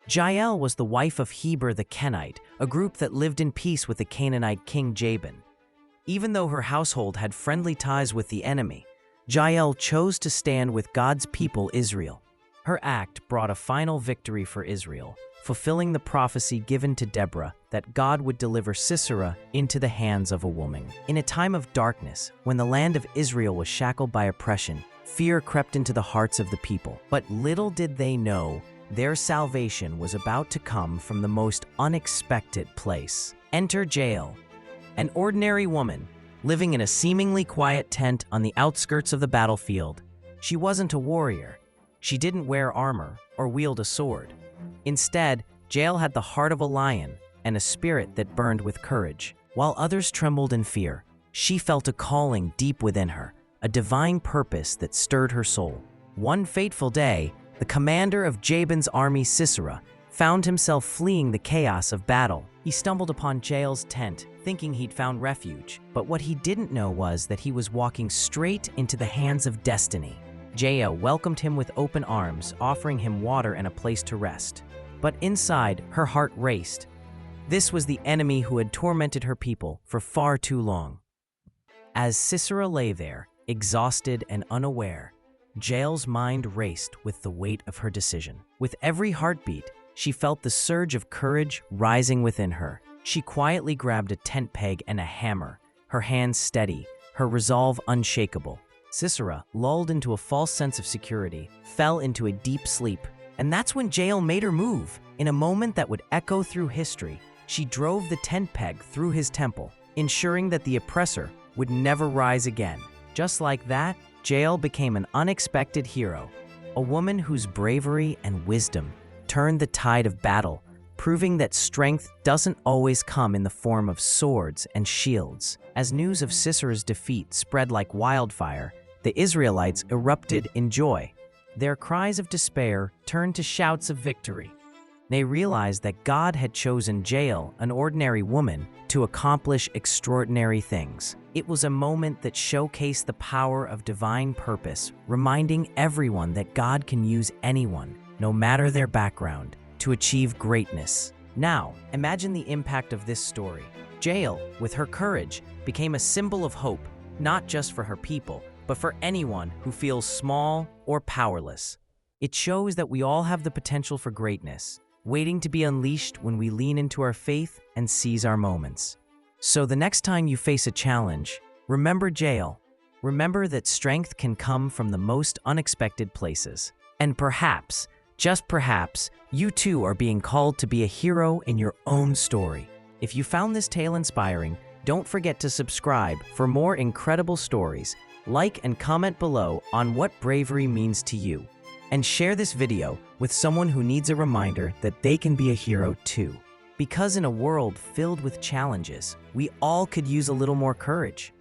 Jael was the wife of Heber the Kenite, a group that lived in peace with the Canaanite king Jabin. Even though her household had friendly ties with the enemy, Jael chose to stand with God's people Israel. Her act brought a final victory for Israel, fulfilling the prophecy given to Deborah that God would deliver Sisera into the hands of a woman. In a time of darkness, when the land of Israel was shackled by oppression, fear crept into the hearts of the people. But little did they know their salvation was about to come from the most unexpected place. Enter Jael, an ordinary woman living in a seemingly quiet tent on the outskirts of the battlefield. She wasn't a warrior. She didn't wear armor or wield a sword. Instead, Jael had the heart of a lion and a spirit that burned with courage. While others trembled in fear, she felt a calling deep within her, a divine purpose that stirred her soul. One fateful day, the commander of Jabin's army, Sisera, found himself fleeing the chaos of battle. He stumbled upon Jael's tent, thinking he'd found refuge. But what he didn't know was that he was walking straight into the hands of destiny. Jael welcomed him with open arms, offering him water and a place to rest. But inside, her heart raced. This was the enemy who had tormented her people for far too long. As Sisera lay there, exhausted and unaware, Jael's mind raced with the weight of her decision. With every heartbeat, she felt the surge of courage rising within her. She quietly grabbed a tent peg and a hammer, her hands steady, her resolve unshakable. Sisera, lulled into a false sense of security, fell into a deep sleep. And that's when Jael made her move. In a moment that would echo through history, she drove the tent peg through his temple, ensuring that the oppressor would never rise again. Just like that, Jael became an unexpected hero, a woman whose bravery and wisdom turned the tide of battle, proving that strength doesn't always come in the form of swords and shields. As news of Sisera's defeat spread like wildfire, the Israelites erupted in joy. Their cries of despair turned to shouts of victory. They realized that God had chosen Jael, an ordinary woman, to accomplish extraordinary things. It was a moment that showcased the power of divine purpose, reminding everyone that God can use anyone, no matter their background, to achieve greatness. Now, imagine the impact of this story. Jael, with her courage, became a symbol of hope, not just for her people, but for anyone who feels small or powerless. It shows that we all have the potential for greatness, waiting to be unleashed when we lean into our faith and seize our moments. So the next time you face a challenge, remember Jael. Remember that strength can come from the most unexpected places. And perhaps, just perhaps, you too are being called to be a hero in your own story. If you found this tale inspiring, don't forget to subscribe for more incredible stories. Like and comment below on what bravery means to you. And share this video with someone who needs a reminder that they can be a hero too. Because in a world filled with challenges, we all could use a little more courage.